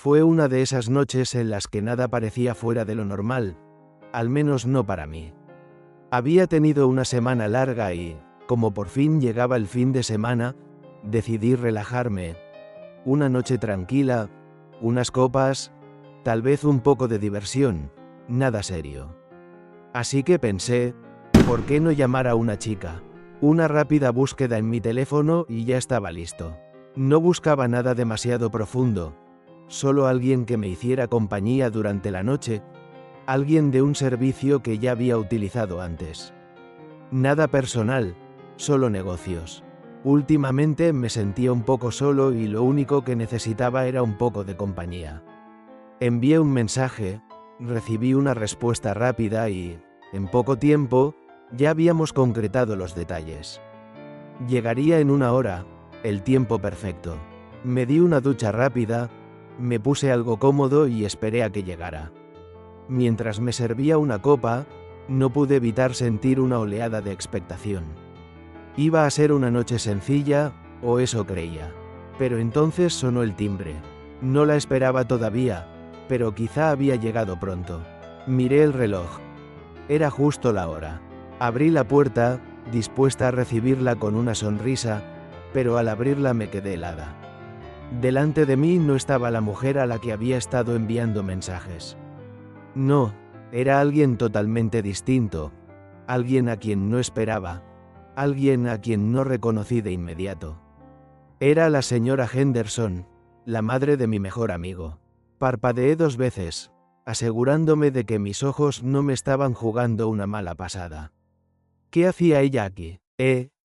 Fue una de esas noches en las que nada parecía fuera de lo normal, al menos no para mí. Había tenido una semana larga y, como por fin llegaba el fin de semana, decidí relajarme. Una noche tranquila, unas copas, tal vez un poco de diversión, nada serio. Así que pensé, ¿por qué no llamar a una chica? Una rápida búsqueda en mi teléfono y ya estaba listo. No buscaba nada demasiado profundo, solo alguien que me hiciera compañía durante la noche, alguien de un servicio que ya había utilizado antes. Nada personal, solo negocios. Últimamente me sentía un poco solo y lo único que necesitaba era un poco de compañía. Envié un mensaje, recibí una respuesta rápida y, en poco tiempo, ya habíamos concretado los detalles. Llegaría en 1 hora, el tiempo perfecto. Me di una ducha rápida, me puse algo cómodo y esperé a que llegara. Mientras me servía una copa, no pude evitar sentir una oleada de expectación. Iba a ser una noche sencilla, o eso creía. Pero entonces sonó el timbre. No la esperaba todavía, pero quizá había llegado pronto. Miré el reloj. Era justo la hora. Abrí la puerta, dispuesta a recibirla con una sonrisa, pero al abrirla me quedé helada. Delante de mí no estaba la mujer a la que había estado enviando mensajes. No, era alguien totalmente distinto, alguien a quien no esperaba, alguien a quien no reconocí de inmediato. Era la señora Henderson, la madre de mi mejor amigo. Parpadeé 2 veces, asegurándome de que mis ojos no me estaban jugando una mala pasada. ¿Qué hacía ella aquí?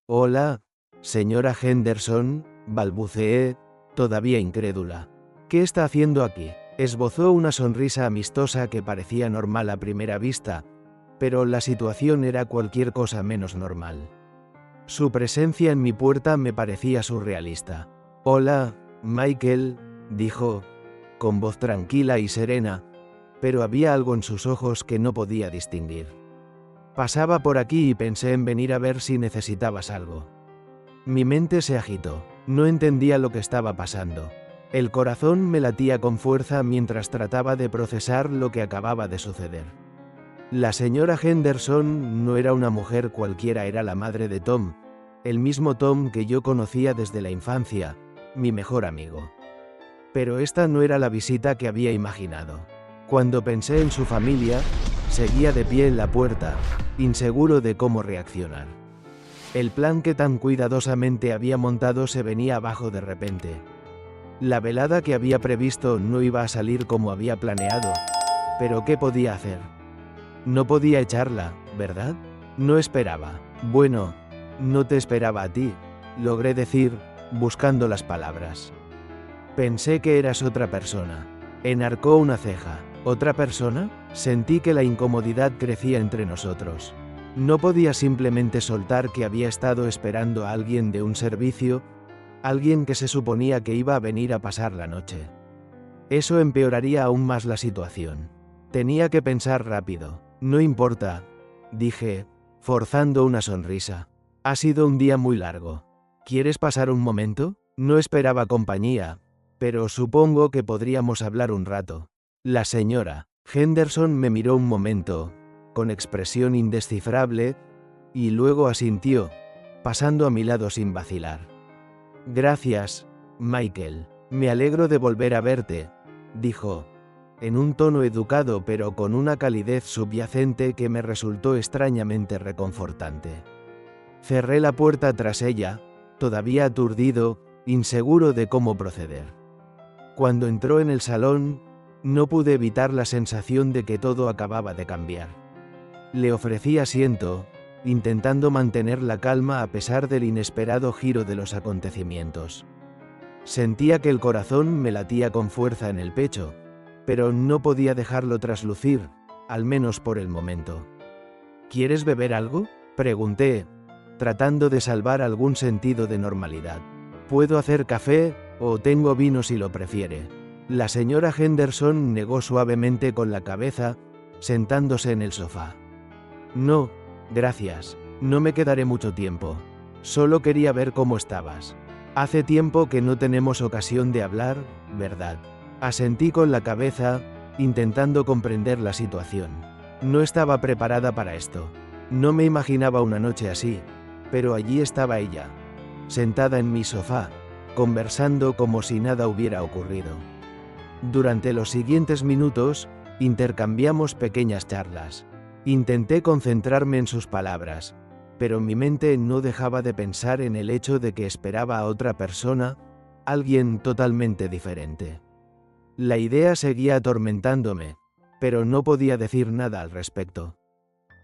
Hola, señora Henderson, balbuceé, todavía incrédula. ¿Qué está haciendo aquí? Esbozó una sonrisa amistosa que parecía normal a primera vista, pero la situación era cualquier cosa menos normal. Su presencia en mi puerta me parecía surrealista. Hola, Michael, dijo, con voz tranquila y serena, pero había algo en sus ojos que no podía distinguir. Pasaba por aquí y pensé en venir a ver si necesitabas algo. Mi mente se agitó, no entendía lo que estaba pasando. El corazón me latía con fuerza mientras trataba de procesar lo que acababa de suceder. La señora Henderson no era una mujer cualquiera, era la madre de Tom, el mismo Tom que yo conocía desde la infancia, mi mejor amigo. Pero esta no era la visita que había imaginado. Cuando pensé en su familia, seguía de pie en la puerta, inseguro de cómo reaccionar. El plan que tan cuidadosamente había montado se venía abajo de repente. La velada que había previsto no iba a salir como había planeado, pero ¿qué podía hacer? No podía echarla, ¿verdad? No esperaba. Bueno, no te esperaba a ti, logré decir, buscando las palabras. Pensé que eras otra persona. Enarcó una ceja. ¿Otra persona? Sentí que la incomodidad crecía entre nosotros. No podía simplemente soltar que había estado esperando a alguien de un servicio, alguien que se suponía que iba a venir a pasar la noche. Eso empeoraría aún más la situación. Tenía que pensar rápido. No importa, dije, forzando una sonrisa. Ha sido un día muy largo. ¿Quieres pasar un momento? No esperaba compañía, pero supongo que podríamos hablar un rato. La señora Henderson me miró un momento, con expresión indescifrable, y luego asintió, pasando a mi lado sin vacilar. Gracias, Michael. Me alegro de volver a verte, dijo, en un tono educado pero con una calidez subyacente que me resultó extrañamente reconfortante. Cerré la puerta tras ella, todavía aturdido, inseguro de cómo proceder. Cuando entró en el salón, no pude evitar la sensación de que todo acababa de cambiar. Le ofrecí asiento, intentando mantener la calma a pesar del inesperado giro de los acontecimientos. Sentía que el corazón me latía con fuerza en el pecho, pero no podía dejarlo traslucir, al menos por el momento. ¿Quieres beber algo?, pregunté, tratando de salvar algún sentido de normalidad. Puedo hacer café, o tengo vino si lo prefiere. La señora Henderson negó suavemente con la cabeza, sentándose en el sofá. No, gracias, no me quedaré mucho tiempo. Solo quería ver cómo estabas. Hace tiempo que no tenemos ocasión de hablar, ¿verdad? Asentí con la cabeza, intentando comprender la situación. No estaba preparada para esto. No me imaginaba una noche así, pero allí estaba ella, sentada en mi sofá, conversando como si nada hubiera ocurrido. Durante los siguientes minutos, intercambiamos pequeñas charlas. Intenté concentrarme en sus palabras, pero mi mente no dejaba de pensar en el hecho de que esperaba a otra persona, alguien totalmente diferente. La idea seguía atormentándome, pero no podía decir nada al respecto.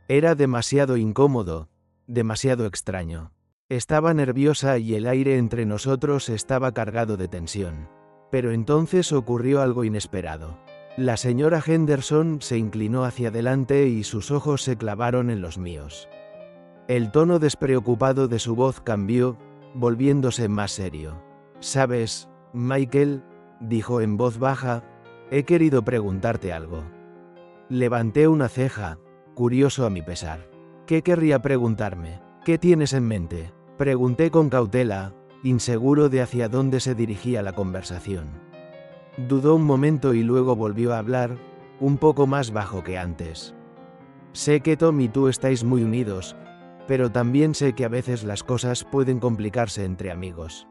Era demasiado incómodo, demasiado extraño. Estaba nerviosa y el aire entre nosotros estaba cargado de tensión. Pero entonces ocurrió algo inesperado. La señora Henderson se inclinó hacia adelante y sus ojos se clavaron en los míos. El tono despreocupado de su voz cambió, volviéndose más serio. «¿Sabes, Michael?», dijo en voz baja, «he querido preguntarte algo». Levanté una ceja, curioso a mi pesar. «¿Qué querría preguntarme? ¿Qué tienes en mente?», pregunté con cautela, inseguro de hacia dónde se dirigía la conversación. Dudó un momento y luego volvió a hablar, un poco más bajo que antes. «Sé que Tom y tú estáis muy unidos, pero también sé que a veces las cosas pueden complicarse entre amigos.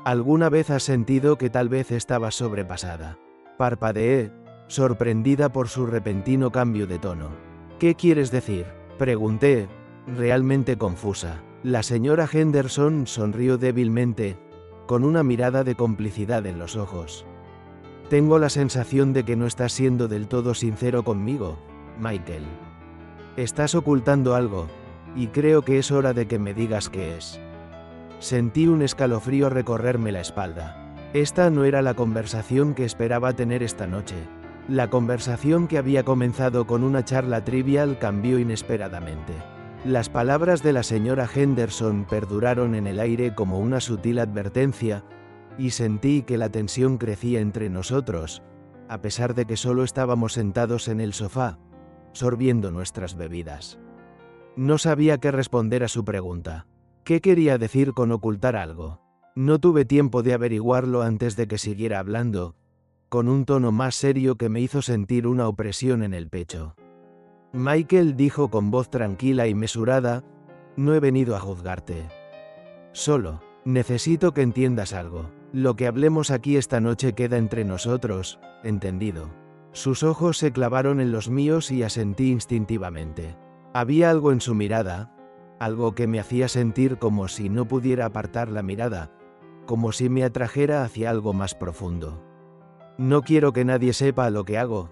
¿Alguna vez has sentido que tal vez estabas sobrepasada?». Parpadeé, sorprendida por su repentino cambio de tono. «¿Qué quieres decir?», pregunté, realmente confusa. La señora Henderson sonrió débilmente, con una mirada de complicidad en los ojos. «Tengo la sensación de que no estás siendo del todo sincero conmigo, Michael. Estás ocultando algo, y creo que es hora de que me digas qué es». Sentí un escalofrío recorrerme la espalda. Esta no era la conversación que esperaba tener esta noche. La conversación que había comenzado con una charla trivial cambió inesperadamente. Las palabras de la señora Henderson perduraron en el aire como una sutil advertencia, y sentí que la tensión crecía entre nosotros, a pesar de que solo estábamos sentados en el sofá, sorbiendo nuestras bebidas. No sabía qué responder a su pregunta. ¿Qué quería decir con ocultar algo? No tuve tiempo de averiguarlo antes de que siguiera hablando, con un tono más serio que me hizo sentir una opresión en el pecho. Michael dijo con voz tranquila y mesurada, «No he venido a juzgarte. Solo, necesito que entiendas algo. Lo que hablemos aquí esta noche queda entre nosotros, ¿entendido?». Sus ojos se clavaron en los míos y asentí instintivamente. Había algo en su mirada, algo que me hacía sentir como si no pudiera apartar la mirada, como si me atrajera hacia algo más profundo. «No quiero que nadie sepa lo que hago»,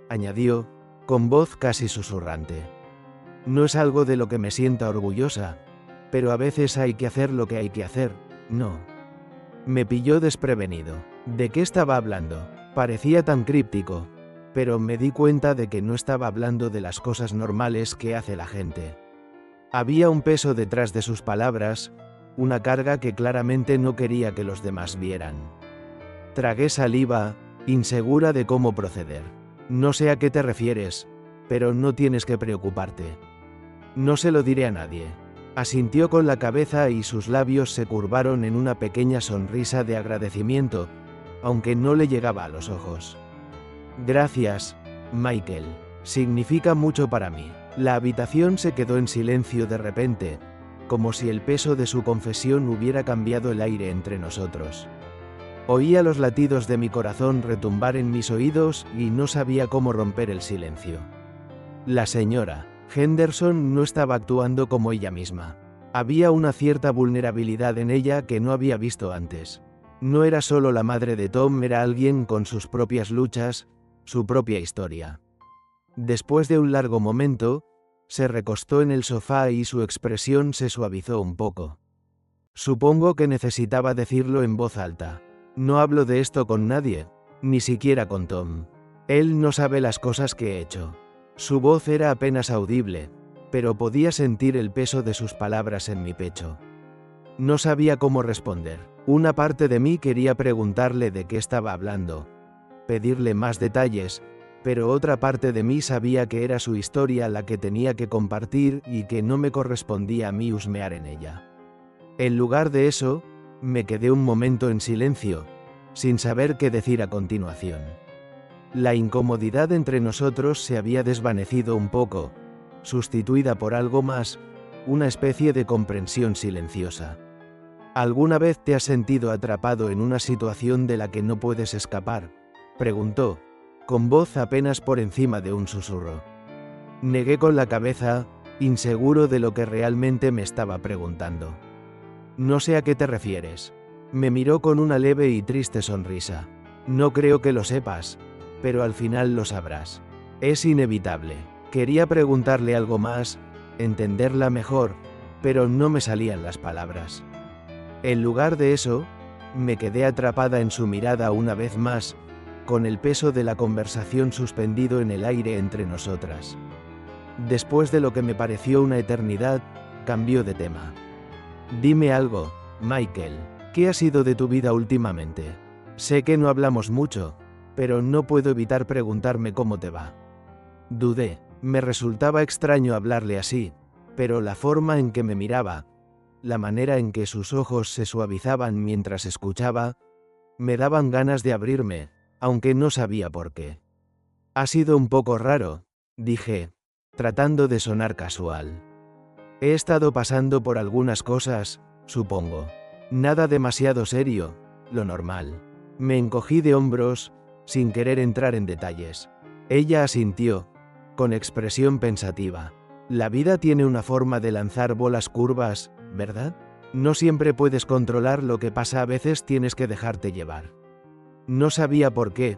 añadió, con voz casi susurrante. «No es algo de lo que me sienta orgullosa, pero a veces hay que hacer lo que hay que hacer, ¿no?». Me pilló desprevenido. ¿De qué estaba hablando? Parecía tan críptico, pero me di cuenta de que no estaba hablando de las cosas normales que hace la gente. Había un peso detrás de sus palabras, una carga que claramente no quería que los demás vieran. Tragué saliva, insegura de cómo proceder. «No sé a qué te refieres, pero no tienes que preocuparte. No se lo diré a nadie». Asintió con la cabeza y sus labios se curvaron en una pequeña sonrisa de agradecimiento, aunque no le llegaba a los ojos. «Gracias, Michael. Significa mucho para mí». La habitación se quedó en silencio de repente, como si el peso de su confesión hubiera cambiado el aire entre nosotros. Oía los latidos de mi corazón retumbar en mis oídos y no sabía cómo romper el silencio. La señora Henderson no estaba actuando como ella misma. Había una cierta vulnerabilidad en ella que no había visto antes. No era solo la madre de Tom, era alguien con sus propias luchas, su propia historia. Después de un largo momento, se recostó en el sofá y su expresión se suavizó un poco. «Supongo que necesitaba decirlo en voz alta. No hablo de esto con nadie, ni siquiera con Tom. Él no sabe las cosas que he hecho». Su voz era apenas audible, pero podía sentir el peso de sus palabras en mi pecho. No sabía cómo responder. Una parte de mí quería preguntarle de qué estaba hablando, pedirle más detalles, pero otra parte de mí sabía que era su historia la que tenía que compartir y que no me correspondía a mí husmear en ella. En lugar de eso, me quedé un momento en silencio, sin saber qué decir a continuación. La incomodidad entre nosotros se había desvanecido un poco, sustituida por algo más, una especie de comprensión silenciosa. ¿Alguna vez te has sentido atrapado en una situación de la que no puedes escapar?, preguntó, con voz apenas por encima de un susurro. Negué con la cabeza, inseguro de lo que realmente me estaba preguntando. No sé a qué te refieres. Me miró con una leve y triste sonrisa. No creo que lo sepas, pero al final lo sabrás. Es inevitable. Quería preguntarle algo más, entenderla mejor, pero no me salían las palabras. En lugar de eso, me quedé atrapada en su mirada una vez más, con el peso de la conversación suspendido en el aire entre nosotras. Después de lo que me pareció una eternidad, cambió de tema. Dime algo, Michael, ¿qué ha sido de tu vida últimamente? Sé que no hablamos mucho, pero no puedo evitar preguntarme cómo te va. Dudé, me resultaba extraño hablarle así, pero la forma en que me miraba, la manera en que sus ojos se suavizaban mientras escuchaba, me daban ganas de abrirme, aunque no sabía por qué. Ha sido un poco raro, dije, tratando de sonar casual. He estado pasando por algunas cosas, supongo. Nada demasiado serio, lo normal. Me encogí de hombros, sin querer entrar en detalles. Ella asintió, con expresión pensativa. La vida tiene una forma de lanzar bolas curvas, ¿verdad? No siempre puedes controlar lo que pasa, a veces tienes que dejarte llevar. No sabía por qué,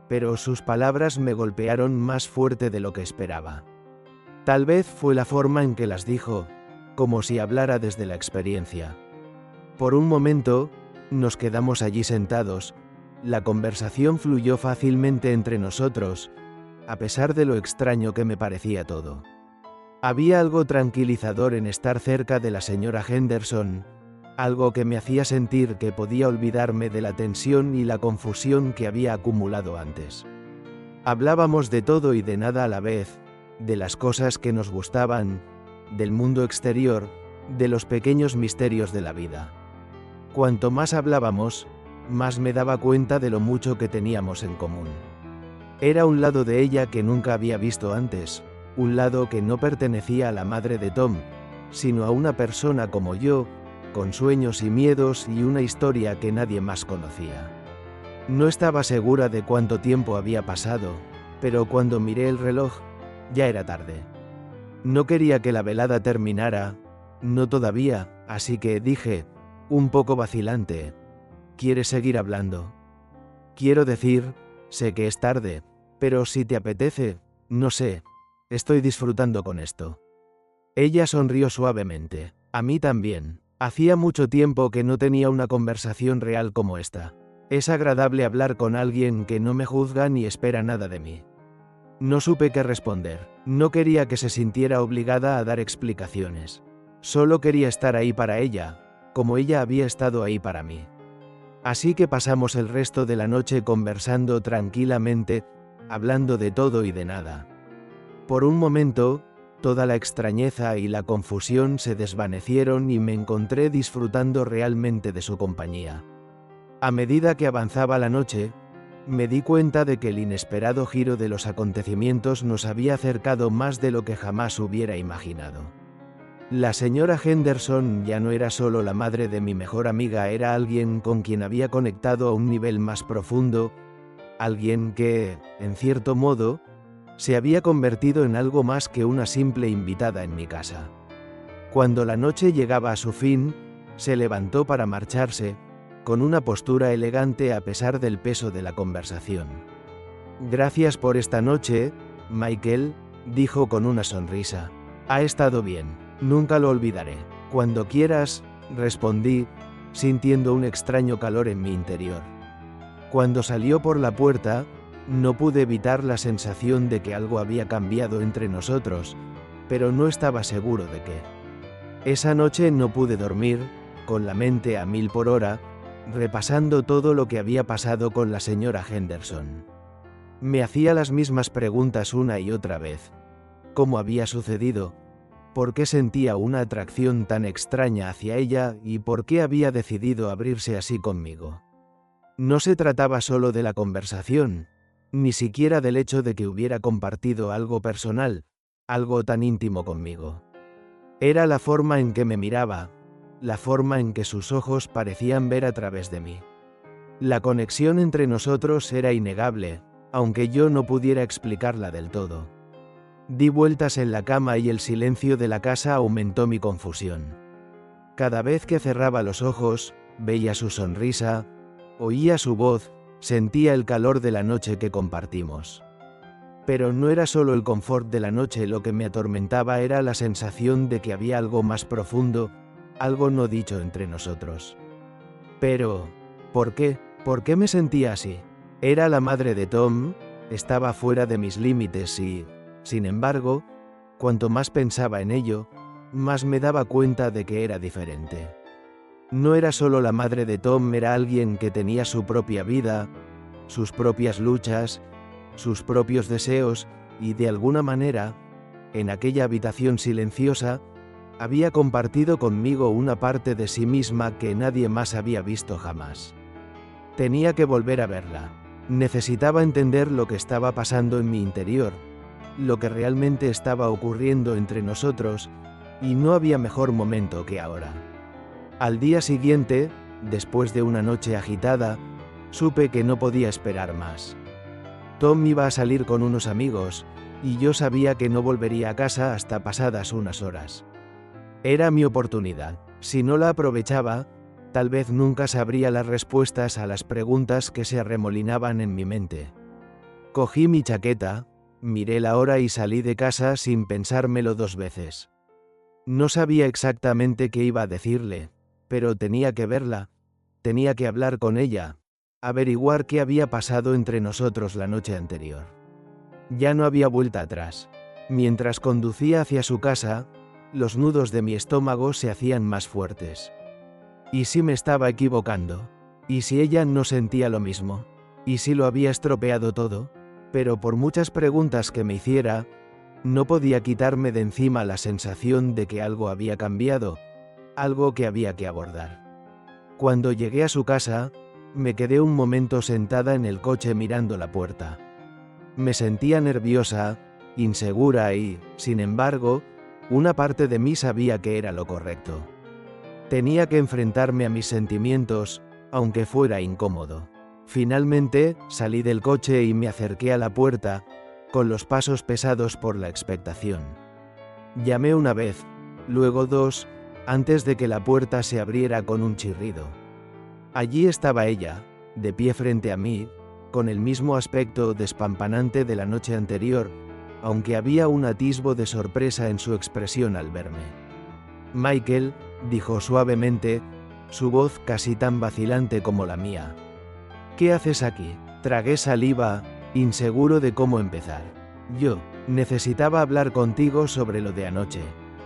pero sus palabras me golpearon más fuerte de lo que esperaba. Tal vez fue la forma en que las dijo, como si hablara desde la experiencia. Por un momento, nos quedamos allí sentados. La conversación fluyó fácilmente entre nosotros, a pesar de lo extraño que me parecía todo. Había algo tranquilizador en estar cerca de la señora Henderson, algo que me hacía sentir que podía olvidarme de la tensión y la confusión que había acumulado antes. Hablábamos de todo y de nada a la vez, de las cosas que nos gustaban, del mundo exterior, de los pequeños misterios de la vida. Cuanto más hablábamos, más me daba cuenta de lo mucho que teníamos en común. Era un lado de ella que nunca había visto antes, un lado que no pertenecía a la madre de Tom, sino a una persona como yo, con sueños y miedos y una historia que nadie más conocía. No estaba segura de cuánto tiempo había pasado, pero cuando miré el reloj, ya era tarde. No quería que la velada terminara, no todavía, así que dije, un poco vacilante, ¿quieres seguir hablando? Quiero decir, sé que es tarde, pero si te apetece, no sé, estoy disfrutando con esto. Ella sonrió suavemente, a mí también. Hacía mucho tiempo que no tenía una conversación real como esta. Es agradable hablar con alguien que no me juzga ni espera nada de mí. No supe qué responder. No quería que se sintiera obligada a dar explicaciones. Solo quería estar ahí para ella, como ella había estado ahí para mí. Así que pasamos el resto de la noche conversando tranquilamente, hablando de todo y de nada. Por un momento, toda la extrañeza y la confusión se desvanecieron y me encontré disfrutando realmente de su compañía. A medida que avanzaba la noche, me di cuenta de que el inesperado giro de los acontecimientos nos había acercado más de lo que jamás hubiera imaginado. La señora Henderson ya no era solo la madre de mi mejor amiga, era alguien con quien había conectado a un nivel más profundo, alguien que, en cierto modo, se había convertido en algo más que una simple invitada en mi casa. Cuando la noche llegaba a su fin, se levantó para marcharse, con una postura elegante a pesar del peso de la conversación. Gracias por esta noche, Michael, dijo con una sonrisa. Ha estado bien, nunca lo olvidaré. Cuando quieras, respondí, sintiendo un extraño calor en mi interior. Cuando salió por la puerta, no pude evitar la sensación de que algo había cambiado entre nosotros, pero no estaba seguro de qué. Esa noche no pude dormir, con la mente a 1000 por hora, repasando todo lo que había pasado con la señora Henderson. Me hacía las mismas preguntas una y otra vez. ¿Cómo había sucedido? ¿Por qué sentía una atracción tan extraña hacia ella y por qué había decidido abrirse así conmigo? No se trataba solo de la conversación, ni siquiera del hecho de que hubiera compartido algo personal, algo tan íntimo conmigo. Era la forma en que me miraba, la forma en que sus ojos parecían ver a través de mí. La conexión entre nosotros era innegable, aunque yo no pudiera explicarla del todo. Di vueltas en la cama y el silencio de la casa aumentó mi confusión. Cada vez que cerraba los ojos, veía su sonrisa, oía su voz, sentía el calor de la noche que compartimos. Pero no era solo el confort de la noche lo que me atormentaba, era la sensación de que había algo más profundo, algo no dicho entre nosotros. Pero, ¿por qué? ¿Por qué me sentía así? Era la madre de Tom, estaba fuera de mis límites y, sin embargo, cuanto más pensaba en ello, más me daba cuenta de que era diferente. No era solo la madre de Tom, era alguien que tenía su propia vida, sus propias luchas, sus propios deseos, y de alguna manera, en aquella habitación silenciosa, había compartido conmigo una parte de sí misma que nadie más había visto jamás. Tenía que volver a verla. Necesitaba entender lo que estaba pasando en mi interior, lo que realmente estaba ocurriendo entre nosotros, y no había mejor momento que ahora. Al día siguiente, después de una noche agitada, supe que no podía esperar más. Tom iba a salir con unos amigos, y yo sabía que no volvería a casa hasta pasadas unas horas. Era mi oportunidad. Si no la aprovechaba, tal vez nunca sabría las respuestas a las preguntas que se arremolinaban en mi mente. Cogí mi chaqueta, miré la hora y salí de casa sin pensármelo dos veces. No sabía exactamente qué iba a decirle, pero tenía que verla, tenía que hablar con ella, averiguar qué había pasado entre nosotros la noche anterior. Ya no había vuelta atrás. Mientras conducía hacia su casa, los nudos de mi estómago se hacían más fuertes. ¿Y si me estaba equivocando? ¿Y si ella no sentía lo mismo? ¿Y si lo había estropeado todo? Pero por muchas preguntas que me hiciera, no podía quitarme de encima la sensación de que algo había cambiado, algo que había que abordar. Cuando llegué a su casa, me quedé un momento sentada en el coche mirando la puerta. Me sentía nerviosa, insegura y, sin embargo, una parte de mí sabía que era lo correcto. Tenía que enfrentarme a mis sentimientos, aunque fuera incómodo. Finalmente, salí del coche y me acerqué a la puerta, con los pasos pesados por la expectación. Llamé una vez, luego dos, antes de que la puerta se abriera con un chirrido. Allí estaba ella, de pie frente a mí, con el mismo aspecto despampanante de la noche anterior, aunque había un atisbo de sorpresa en su expresión al verme. «Michael», dijo suavemente, su voz casi tan vacilante como la mía. «¿Qué haces aquí?». Tragué saliva, inseguro de cómo empezar. «Yo necesitaba hablar contigo sobre lo de anoche».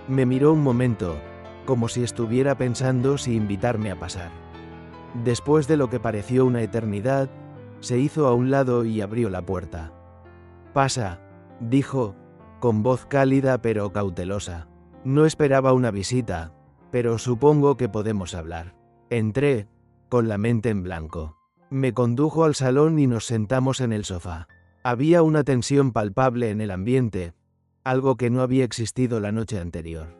Me miró un momento, como si estuviera pensando si invitarme a pasar. Después de lo que pareció una eternidad, se hizo a un lado y abrió la puerta. «Pasa», dijo, con voz cálida pero cautelosa. No esperaba una visita, pero supongo que podemos hablar. Entré, con la mente en blanco. Me condujo al salón y nos sentamos en el sofá. Había una tensión palpable en el ambiente, algo que no había existido la noche anterior.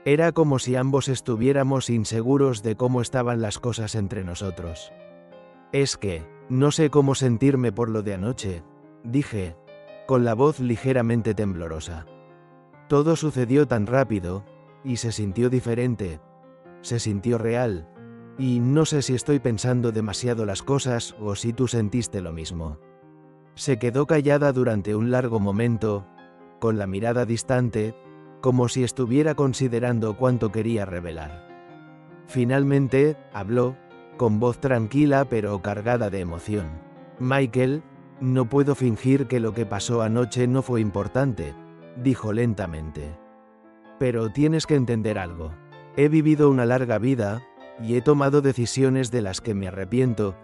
Era como si ambos estuviéramos inseguros de cómo estaban las cosas entre nosotros. «Es que, no sé cómo sentirme por lo de anoche», dije, con la voz ligeramente temblorosa. Todo sucedió tan rápido, y se sintió diferente, se sintió real, y no sé si estoy pensando demasiado las cosas o si tú sentiste lo mismo. Se quedó callada durante un largo momento, con la mirada distante, como si estuviera considerando cuánto quería revelar. Finalmente, habló, con voz tranquila pero cargada de emoción. «Michael, no puedo fingir que lo que pasó anoche no fue importante», dijo lentamente. «Pero tienes que entender algo. He vivido una larga vida, y he tomado decisiones de las que me arrepiento.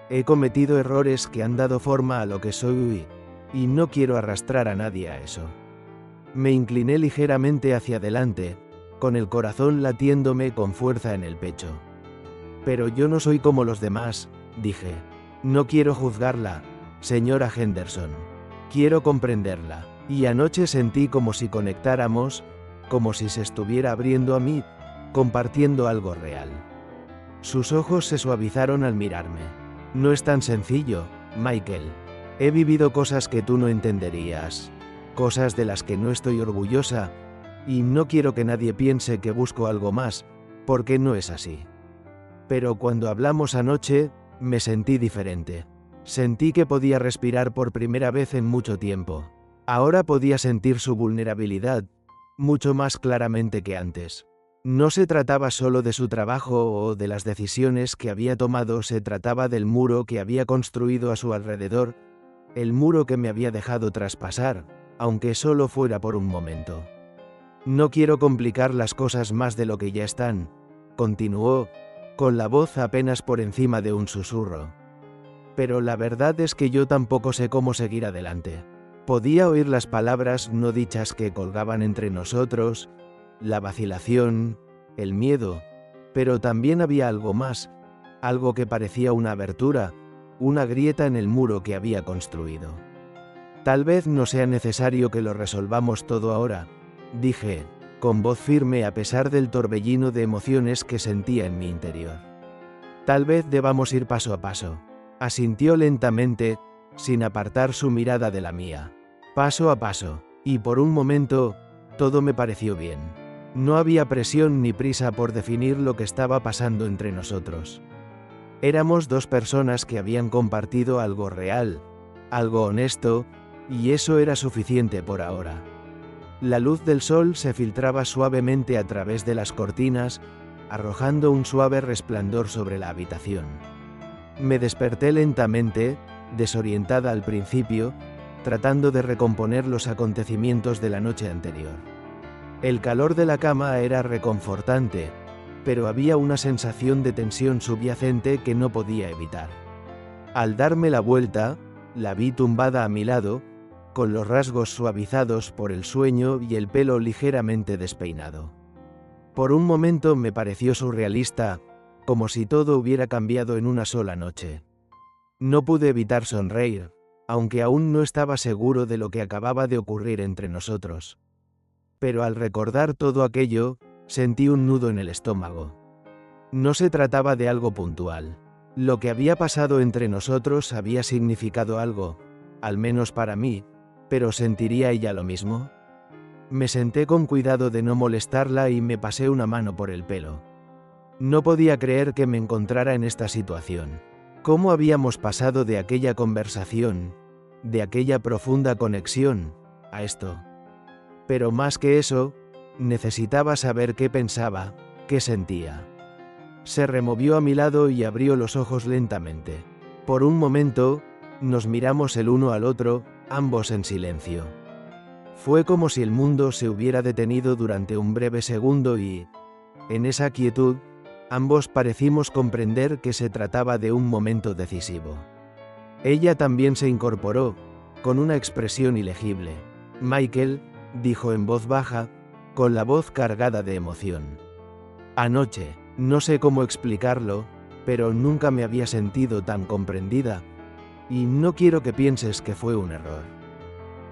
He cometido errores que han dado forma a lo que soy hoy, y no quiero arrastrar a nadie a eso». Me incliné ligeramente hacia adelante, con el corazón latiéndome con fuerza en el pecho. «Pero yo no soy como los demás», dije. No quiero juzgarla, señora Henderson. Quiero comprenderla. Y anoche sentí como si conectáramos, como si se estuviera abriendo a mí, compartiendo algo real. Sus ojos se suavizaron al mirarme. No es tan sencillo, Michael. He vivido cosas que tú no entenderías, cosas de las que no estoy orgullosa, y no quiero que nadie piense que busco algo más, porque no es así. Pero cuando hablamos anoche, me sentí diferente. Sentí que podía respirar por primera vez en mucho tiempo. Ahora podía sentir su vulnerabilidad, mucho más claramente que antes. No se trataba solo de su trabajo o de las decisiones que había tomado, se trataba del muro que había construido a su alrededor, el muro que me había dejado traspasar, aunque solo fuera por un momento. No quiero complicar las cosas más de lo que ya están, continuó, con la voz apenas por encima de un susurro. Pero la verdad es que yo tampoco sé cómo seguir adelante. Podía oír las palabras no dichas que colgaban entre nosotros, la vacilación, el miedo, pero también había algo más, algo que parecía una abertura, una grieta en el muro que había construido. Tal vez no sea necesario que lo resolvamos todo ahora, dije, con voz firme a pesar del torbellino de emociones que sentía en mi interior. Tal vez debamos ir paso a paso. Asintió lentamente, sin apartar su mirada de la mía. Paso a paso, y por un momento, todo me pareció bien. No había presión ni prisa por definir lo que estaba pasando entre nosotros. Éramos dos personas que habían compartido algo real, algo honesto, y eso era suficiente por ahora. La luz del sol se filtraba suavemente a través de las cortinas, arrojando un suave resplandor sobre la habitación. Me desperté lentamente, desorientada al principio, tratando de recomponer los acontecimientos de la noche anterior. El calor de la cama era reconfortante, pero había una sensación de tensión subyacente que no podía evitar. Al darme la vuelta, la vi tumbada a mi lado, con los rasgos suavizados por el sueño y el pelo ligeramente despeinado. Por un momento me pareció surrealista, como si todo hubiera cambiado en una sola noche. No pude evitar sonreír, aunque aún no estaba seguro de lo que acababa de ocurrir entre nosotros. Pero al recordar todo aquello, sentí un nudo en el estómago. No se trataba de algo puntual. Lo que había pasado entre nosotros había significado algo, al menos para mí, pero ¿sentiría ella lo mismo? Me senté con cuidado de no molestarla y me pasé una mano por el pelo. No podía creer que me encontrara en esta situación. ¿Cómo habíamos pasado de aquella conversación, de aquella profunda conexión, a esto? Pero más que eso, necesitaba saber qué pensaba, qué sentía. Se removió a mi lado y abrió los ojos lentamente. Por un momento, nos miramos el uno al otro, ambos en silencio. Fue como si el mundo se hubiera detenido durante un breve segundo y, en esa quietud, ambos parecimos comprender que se trataba de un momento decisivo. Ella también se incorporó, con una expresión ilegible. Michael, dijo en voz baja, con la voz cargada de emoción. Anoche, no sé cómo explicarlo, pero nunca me había sentido tan comprendida, y no quiero que pienses que fue un error.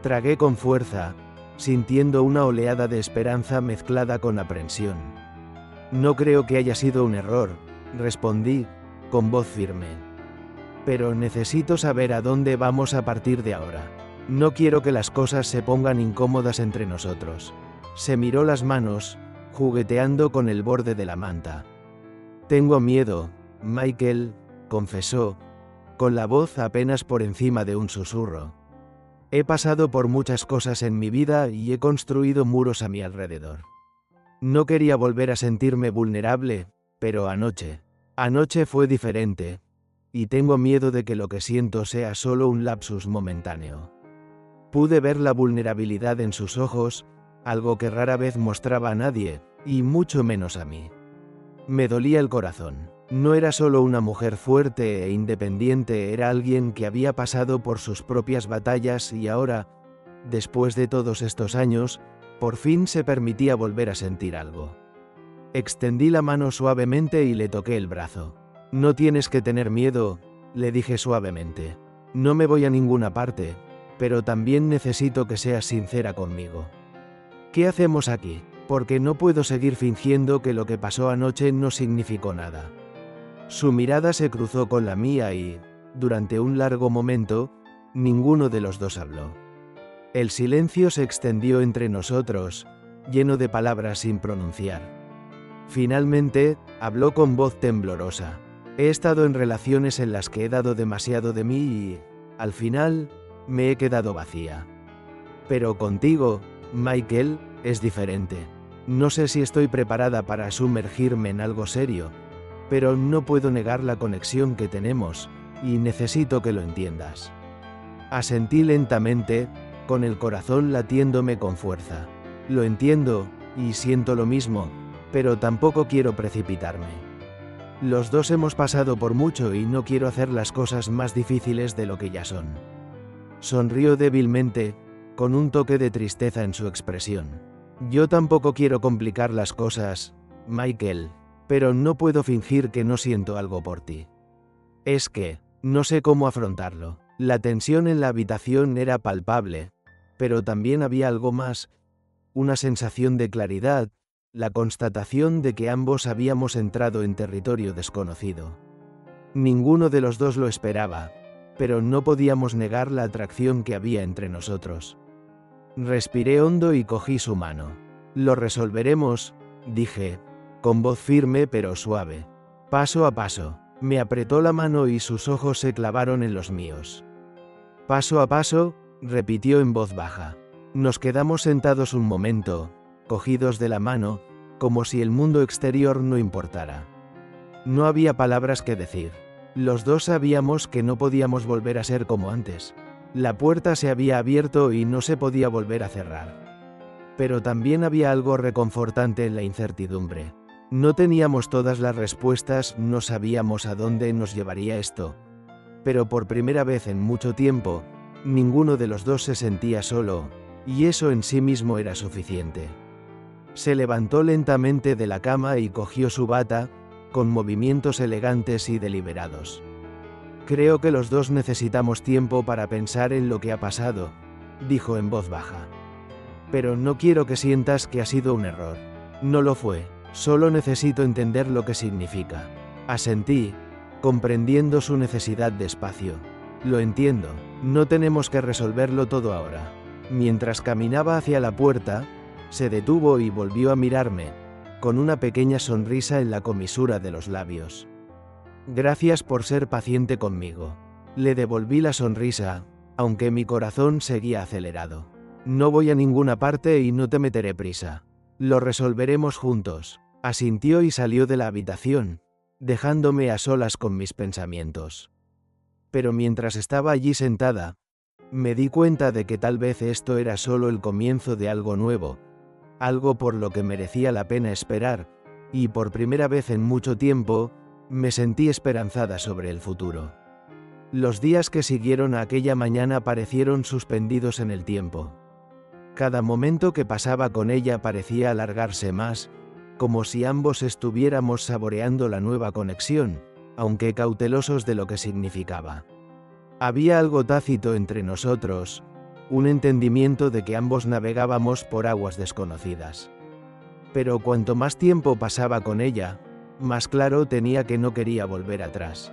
Tragué con fuerza, sintiendo una oleada de esperanza mezclada con aprensión. No creo que haya sido un error, respondí, con voz firme. Pero necesito saber a dónde vamos a partir de ahora. No quiero que las cosas se pongan incómodas entre nosotros. Se miró las manos, jugueteando con el borde de la manta. Tengo miedo, Michael, confesó, con la voz apenas por encima de un susurro. He pasado por muchas cosas en mi vida y he construido muros a mi alrededor. No quería volver a sentirme vulnerable, pero anoche fue diferente, y tengo miedo de que lo que siento sea solo un lapsus momentáneo. Pude ver la vulnerabilidad en sus ojos, algo que rara vez mostraba a nadie, y mucho menos a mí. Me dolía el corazón. No era solo una mujer fuerte e independiente, era alguien que había pasado por sus propias batallas y ahora, después de todos estos años, por fin se permitía volver a sentir algo. Extendí la mano suavemente y le toqué el brazo. No tienes que tener miedo, le dije suavemente. No me voy a ninguna parte, pero también necesito que seas sincera conmigo. ¿Qué hacemos aquí? Porque no puedo seguir fingiendo que lo que pasó anoche no significó nada. Su mirada se cruzó con la mía y, durante un largo momento, ninguno de los dos habló. El silencio se extendió entre nosotros, lleno de palabras sin pronunciar. Finalmente, habló con voz temblorosa. He estado en relaciones en las que he dado demasiado de mí y, al final, me he quedado vacía. Pero contigo, Michael, es diferente. No sé si estoy preparada para sumergirme en algo serio, pero no puedo negar la conexión que tenemos, y necesito que lo entiendas. Asentí lentamente, con el corazón latiéndome con fuerza. Lo entiendo, y siento lo mismo, pero tampoco quiero precipitarme. Los dos hemos pasado por mucho y no quiero hacer las cosas más difíciles de lo que ya son. Sonrió débilmente, con un toque de tristeza en su expresión. Yo tampoco quiero complicar las cosas, Michael, pero no puedo fingir que no siento algo por ti. Es que, no sé cómo afrontarlo. La tensión en la habitación era palpable, pero también había algo más, una sensación de claridad, la constatación de que ambos habíamos entrado en territorio desconocido. Ninguno de los dos lo esperaba, pero no podíamos negar la atracción que había entre nosotros. Respiré hondo y cogí su mano. Lo resolveremos, dije, con voz firme pero suave. Paso a paso. Me apretó la mano y sus ojos se clavaron en los míos. Paso a paso, repitió en voz baja. Nos quedamos sentados un momento, cogidos de la mano, como si el mundo exterior no importara. No había palabras que decir. Los dos sabíamos que no podíamos volver a ser como antes. La puerta se había abierto y no se podía volver a cerrar. Pero también había algo reconfortante en la incertidumbre. No teníamos todas las respuestas, no sabíamos a dónde nos llevaría esto. Pero por primera vez en mucho tiempo, ninguno de los dos se sentía solo, y eso en sí mismo era suficiente. Se levantó lentamente de la cama y cogió su bata, con movimientos elegantes y deliberados. Creo que los dos necesitamos tiempo para pensar en lo que ha pasado, dijo en voz baja. Pero no quiero que sientas que ha sido un error. No lo fue, solo necesito entender lo que significa. Asentí, comprendiendo su necesidad de espacio. Lo entiendo, no tenemos que resolverlo todo ahora. Mientras caminaba hacia la puerta, se detuvo y volvió a mirarme, con una pequeña sonrisa en la comisura de los labios. Gracias por ser paciente conmigo. Le devolví la sonrisa, aunque mi corazón seguía acelerado. No voy a ninguna parte y no te meteré prisa. Lo resolveremos juntos. Asintió y salió de la habitación, dejándome a solas con mis pensamientos. Pero mientras estaba allí sentada, me di cuenta de que tal vez esto era solo el comienzo de algo nuevo, algo por lo que merecía la pena esperar, y por primera vez en mucho tiempo, me sentí esperanzada sobre el futuro. Los días que siguieron a aquella mañana parecieron suspendidos en el tiempo. Cada momento que pasaba con ella parecía alargarse más, como si ambos estuviéramos saboreando la nueva conexión, aunque cautelosos de lo que significaba. Había algo tácito entre nosotros, un entendimiento de que ambos navegábamos por aguas desconocidas. Pero cuanto más tiempo pasaba con ella, más claro tenía que no quería volver atrás.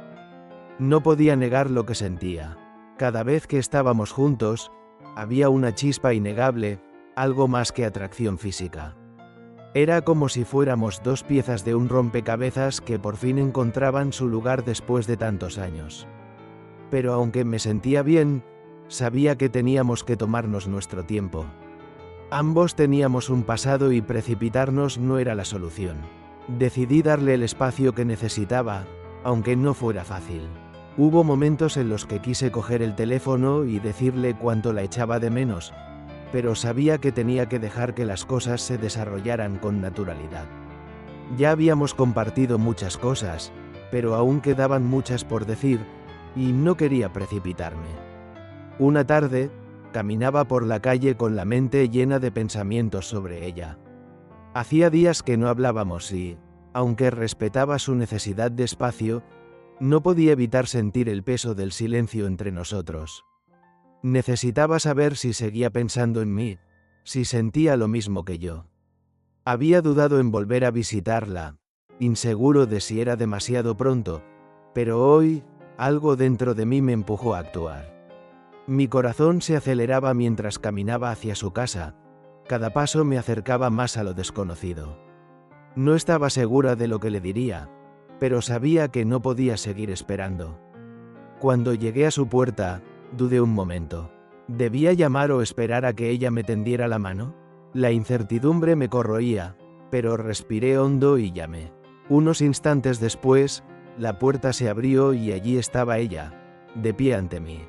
No podía negar lo que sentía. Cada vez que estábamos juntos, había una chispa innegable, algo más que atracción física. Era como si fuéramos dos piezas de un rompecabezas que por fin encontraban su lugar después de tantos años. Pero aunque me sentía bien, sabía que teníamos que tomarnos nuestro tiempo. Ambos teníamos un pasado y precipitarnos no era la solución. Decidí darle el espacio que necesitaba, aunque no fuera fácil. Hubo momentos en los que quise coger el teléfono y decirle cuánto la echaba de menos, pero sabía que tenía que dejar que las cosas se desarrollaran con naturalidad. Ya habíamos compartido muchas cosas, pero aún quedaban muchas por decir, y no quería precipitarme. Una tarde, caminaba por la calle con la mente llena de pensamientos sobre ella. Hacía días que no hablábamos y, aunque respetaba su necesidad de espacio, No podía evitar sentir el peso del silencio entre nosotros. Necesitaba saber si seguía pensando en mí, si sentía lo mismo que yo. Había dudado en volver a visitarla, inseguro de si era demasiado pronto, pero hoy, algo dentro de mí me empujó a actuar. Mi corazón se aceleraba mientras caminaba hacia su casa, cada paso me acercaba más a lo desconocido. No estaba segura de lo que le diría, pero sabía que no podía seguir esperando. Cuando llegué a su puerta, dudé un momento. ¿Debía llamar o esperar a que ella me tendiera la mano? La incertidumbre me corroía, pero respiré hondo y llamé. Unos instantes después, la puerta se abrió y allí estaba ella, de pie ante mí.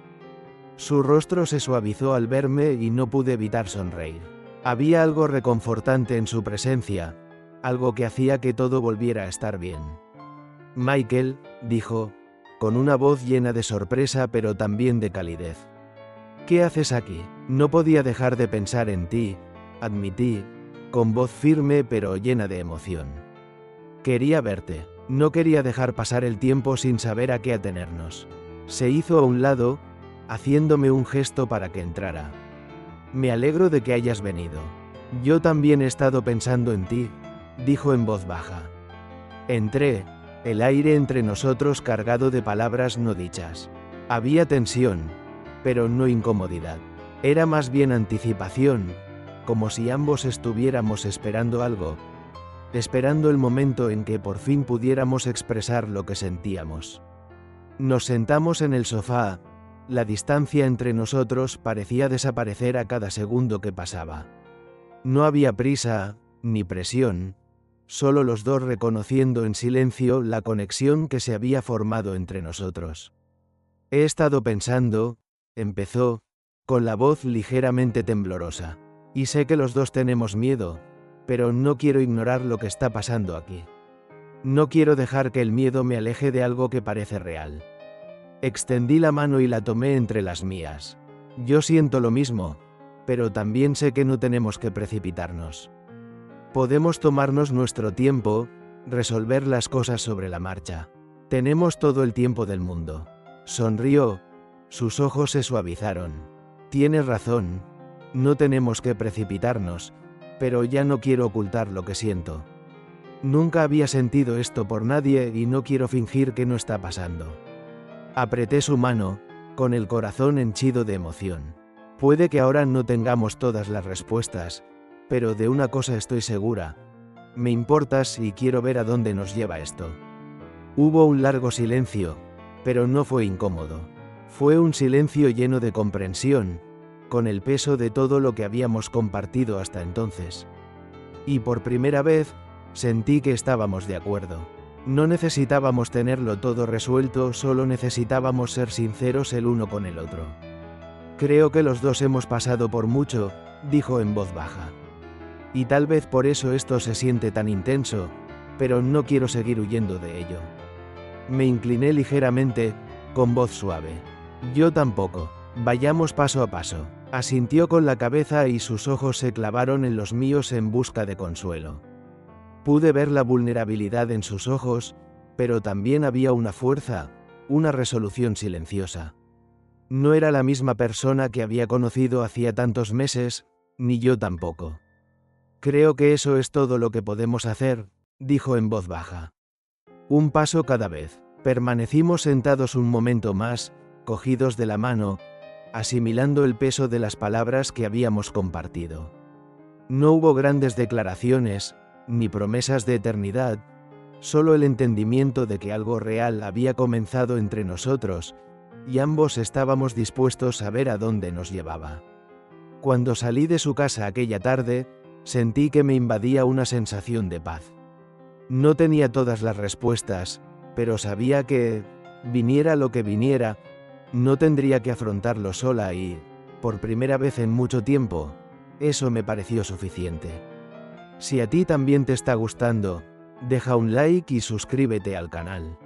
Su rostro se suavizó al verme y no pude evitar sonreír. Había algo reconfortante en su presencia, algo que hacía que todo volviera a estar bien. Michael, dijo, con una voz llena de sorpresa pero también de calidez. ¿Qué haces aquí? No podía dejar de pensar en ti, admití, con voz firme pero llena de emoción. Quería verte, no quería dejar pasar el tiempo sin saber a qué atenernos. Se hizo a un lado, haciéndome un gesto para que entrara. Me alegro de que hayas venido. Yo también he estado pensando en ti, dijo en voz baja. Entré, el aire entre nosotros cargado de palabras no dichas. Había tensión, pero no incomodidad. Era más bien anticipación, como si ambos estuviéramos esperando algo, esperando el momento en que por fin pudiéramos expresar lo que sentíamos. Nos sentamos en el sofá, la distancia entre nosotros parecía desaparecer a cada segundo que pasaba. No había prisa, ni presión, solo los dos reconociendo en silencio la conexión que se había formado entre nosotros. He estado pensando, empezó, con la voz ligeramente temblorosa, y sé que los dos tenemos miedo, pero no quiero ignorar lo que está pasando aquí. No quiero dejar que el miedo me aleje de algo que parece real. Extendí la mano y la tomé entre las mías. Yo siento lo mismo, pero también sé que no tenemos que precipitarnos. Podemos tomarnos nuestro tiempo, resolver las cosas sobre la marcha. Tenemos todo el tiempo del mundo. Sonrió, sus ojos se suavizaron. Tienes razón, no tenemos que precipitarnos, pero ya no quiero ocultar lo que siento. Nunca había sentido esto por nadie y no quiero fingir que no está pasando. Apreté su mano, con el corazón henchido de emoción. Puede que ahora no tengamos todas las respuestas, pero de una cosa estoy segura. Me importas y quiero ver a dónde nos lleva esto. Hubo un largo silencio, pero no fue incómodo. Fue un silencio lleno de comprensión, con el peso de todo lo que habíamos compartido hasta entonces. Y por primera vez, sentí que estábamos de acuerdo. No necesitábamos tenerlo todo resuelto, solo necesitábamos ser sinceros el uno con el otro. Creo que los dos hemos pasado por mucho, dijo en voz baja. Y tal vez por eso esto se siente tan intenso, pero no quiero seguir huyendo de ello. Me incliné ligeramente, con voz suave. Yo tampoco. Vayamos paso a paso. Asintió con la cabeza y sus ojos se clavaron en los míos en busca de consuelo. Pude ver la vulnerabilidad en sus ojos, pero también había una fuerza, una resolución silenciosa. No era la misma persona que había conocido hacía tantos meses, ni yo tampoco. Creo que eso es todo lo que podemos hacer, dijo en voz baja. Un paso cada vez. Permanecimos sentados un momento más, cogidos de la mano, asimilando el peso de las palabras que habíamos compartido. No hubo grandes declaraciones, ni promesas de eternidad, solo el entendimiento de que algo real había comenzado entre nosotros, y ambos estábamos dispuestos a ver a dónde nos llevaba. Cuando salí de su casa aquella tarde, sentí que me invadía una sensación de paz. No tenía todas las respuestas, pero sabía que, viniera lo que viniera, no tendría que afrontarlo sola y, por primera vez en mucho tiempo, eso me pareció suficiente. Si a ti también te está gustando, deja un like y suscríbete al canal.